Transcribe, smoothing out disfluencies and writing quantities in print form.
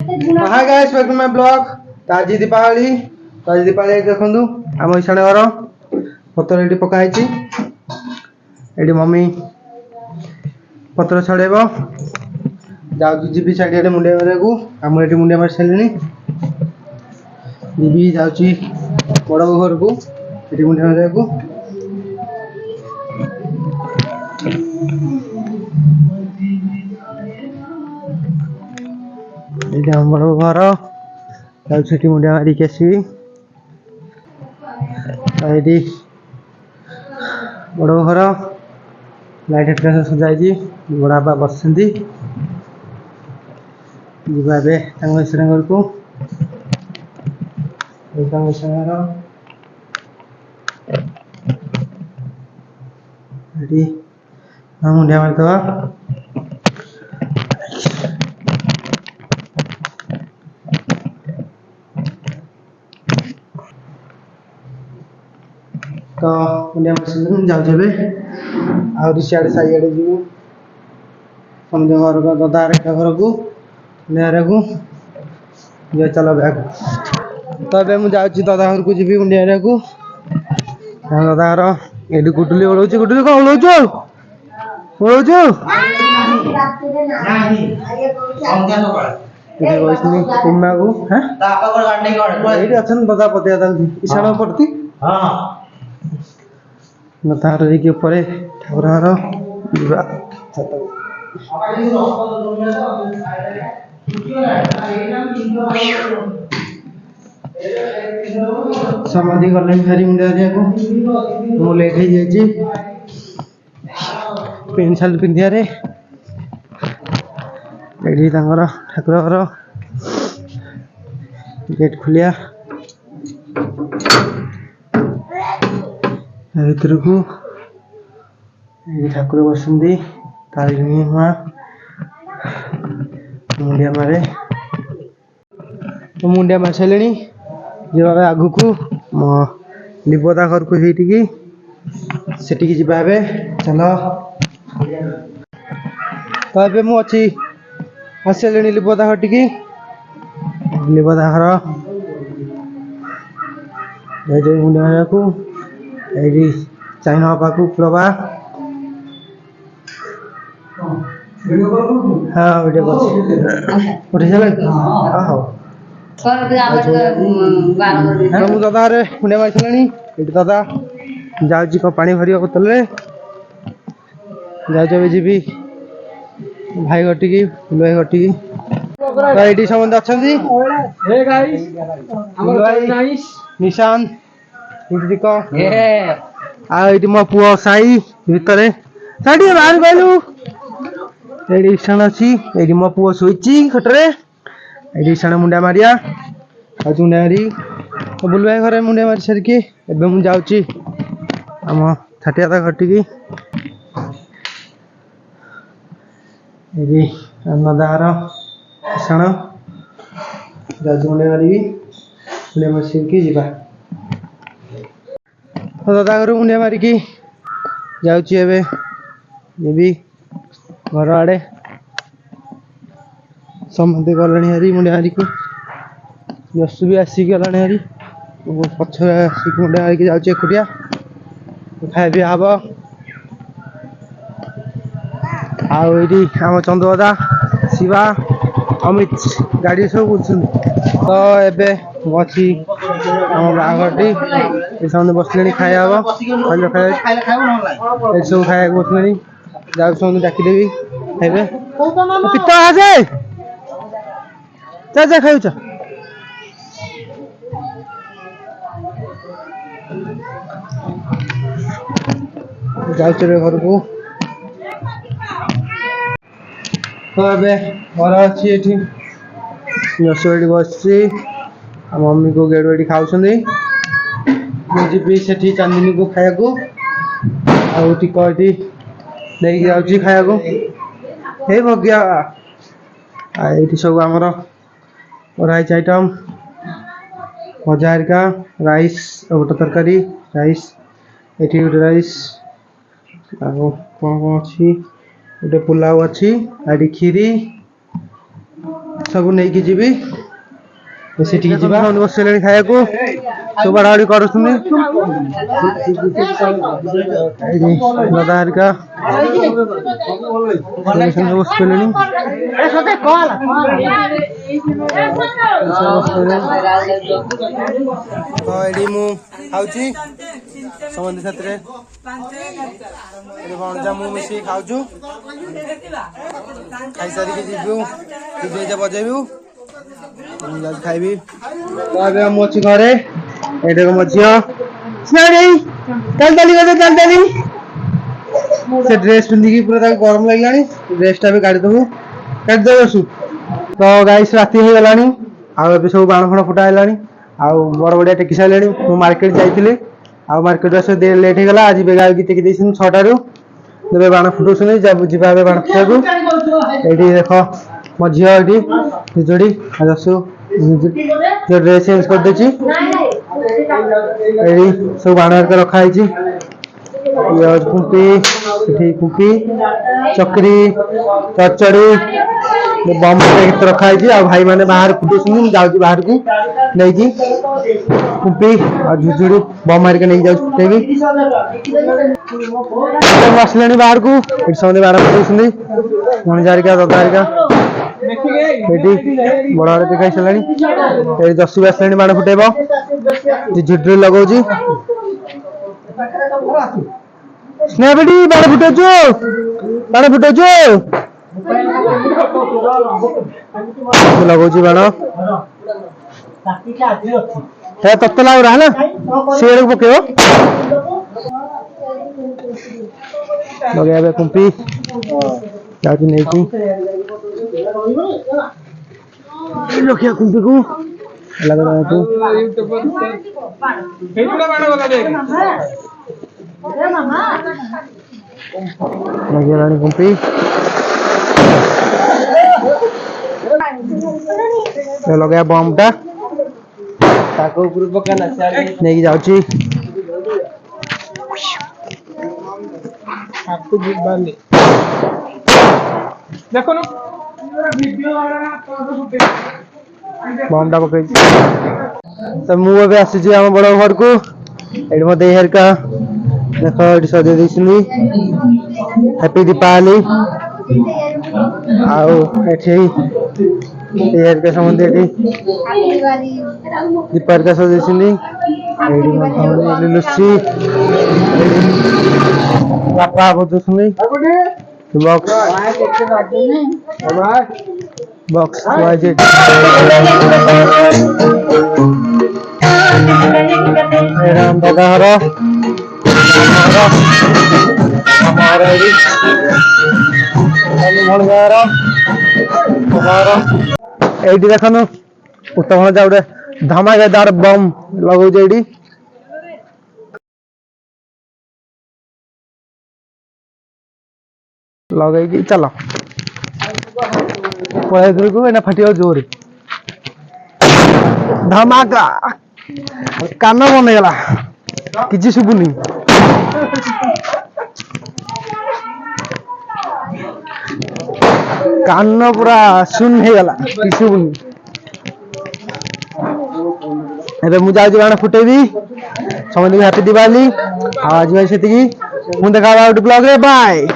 Hi guys welcome my blog. आज दीपावली देखंतु आम ईशान घर पतर ये पकाई ये मम्मी पतर छड़ेब जाऊँगी चारिड़े मुंडिया मारे को आम ये मुंडिया मार सारे जी जाऊँगी बड़ घर को ये मुंडिया मारे को ये आम बड़ घर जाऊँगी मुंडिया मारिक आसवि ये बड़ घर लाइट हेटका सजाई बड़ा बापा बस ईशान घर को मुंडिया मारिदवा तो मुंडिया मार जाऊे आदे साइड जीव समझ घर को दादा घर को मुंडिया को जो चलो बैग तो मुझे दादा घर को जी मुंडिया को दादा घर ये गुडुली ओढ़ गुडुली कौन ओढ़ कुमा को दादा पतिया ईशान पड़ती तार ऊपर ठाकुर समाधि गले फेरी मुंडिया को मो लेट हो जाए पेंट सार्ट पिंधारे ठाकुर घर गेट खुलिया भर को ठाकुर बसती तारिणी माँ मुंडिया मारे तो मुंडिया मार सारे जी आग को मो लिपदा घर को सेठी जा चल तो ये मुझे आसि लिपदा घर टी लिपदा घर मुंडिया को ये चाइना बापा को प्रभा हाँ वीडियो उठे चल दादा मुंडिया मार सारे दादा जाऊँ पानी भर बोतल जाऊँ जी भाई घटी फुल भाई घटी ये समस्त अच्छा निशान ये मो पुओ साई भितर बाहर कहलु ईशान अच्छी ये मो पुओ शोची खटरे ये ईशान मुंडिया मारिया आज मुंडिया मारी बुल भाई घर मुंडिया मारी सारिकी एवं मुझे आम छाटिया घर टी दादार ईशान जाऊँ मुंडिया मारी मुंडिया मार सारिकी जा दादा घर मुंडिया मारिकी जाऊँगी घर आड़े समस्ते गले हारी मुंडिया मारिकी यशु भी आसिक गला हारी पचर आसिक मुंडिया मारिकी जाऊँगी एकुटिया खाया पीया हम आई आम चंदू दादा शिवा अमित गाड़ी सब बुझुन तो ये अच्छी आम बाघरटी समझे बसले खाया हम खाया सब खाया बसले जाऊ समझे डाकिदेवी खाइबे पिता आजे जा खाऊ जाऊँ घर को तो ये घर अच्छी ये बस मम्मी को गेट वेट खाऊ जी से चांदनी को खाया को नहीं जाऊँ खाया को हे भगिया ये सब आमर राइस आइटम भजा हरिका राइस गोटे तरकारी राइस ये गोटे राइस कौन कौन अच्छी गोटे पुलाव अच्छी आड़ी खीरी सब नहीं की जीवी सेठी जीवा हम बसलेनी खाया को सब बाड़ाड़ी करूछुनी दादा हरिका संगे बसलेनी तो एडी मु खाउची समंदी साथरे एडी भणजा मु मिसी खाउछु खाई सारी के जीवु डीजे जे बजेबु आज खाइबी तो अबे हम अछि घरे एडे को मझियो स्नाडी चल चली से ड्रेस पिंदी की पूरा गरम लागलानी ड्रेस टा भी काढी दबु काट दबसु तो गाइस राती हो गलानी आ एबे सब बाण फण फुटा हेलानी आ बड़ बड़िया टेकी साइलानी मु मार्केट जाइतिली आ मार्केट से दे लेट हे गला आज बेगा की टेकी देसिन 6 टारू देबे बाण फुटुसनी जब जिबा बे बाण फुटाकू एडी देखो मझियो एडी जोड़ी आजसु जो ड्रेस चेंज कर देची एडी सब बाण के रखा आइची ये कुंपी एठी कुंपी चक्री चचड़ी बम के रखा है आ भाई माने बाहर फुटुसनी जाउची बाहर को नहीं की कुंपी आ झुझुड़ी बम मार के नहीं जाउ फुटेबी हम असलेनी बाहर को इट सोने बाहर फुटुसनी मन जारी का दादा का बेटी बड़ा रे दिखाई चलानी ए 10 असलेनी बाण फुटेबो जी झुझुड़ी लगाउची स्नेबडी बाण फुटेजो लगौची बाण है तत्त लाग रहा है ना शेर को पकेओ लगे बे कुंपी जाती नहीं की लोकिया कुंपी को लग रहा है तू लगे रानी कुंपी लगे बम टा ताको ऊपर पकाना नहीं जाउची आपको बांधे देखो ना बम टा पकई तो मु अबे आसी हम बड़ घर को एडी मो देहर का देखो एडी सजे दिसनी हैप्पी दीपावली आओ एठी देहर के संबंध एठी दीपावली का सजे दिसनी एडी मो लुसी पापा बोलुसनी बॉक्स बॉक्स वाइजेट राम दादा हरो हमारा भी भल गारो हमारा एडी देखनु उत्तम जाउडे धमाकेदार बम लगौ जेडी लगे कि चलो पढ़ाई को एना फटियो जोर धमाका कान बन गला किछि सुबुनी कान पूरा सुन हे गला किछि सुबुनी एबे मु जाउ बाण फुटेबी समझ हैप्पी दिवाली आज भाई सेति की मु देखा ब्लॉग रे बाय।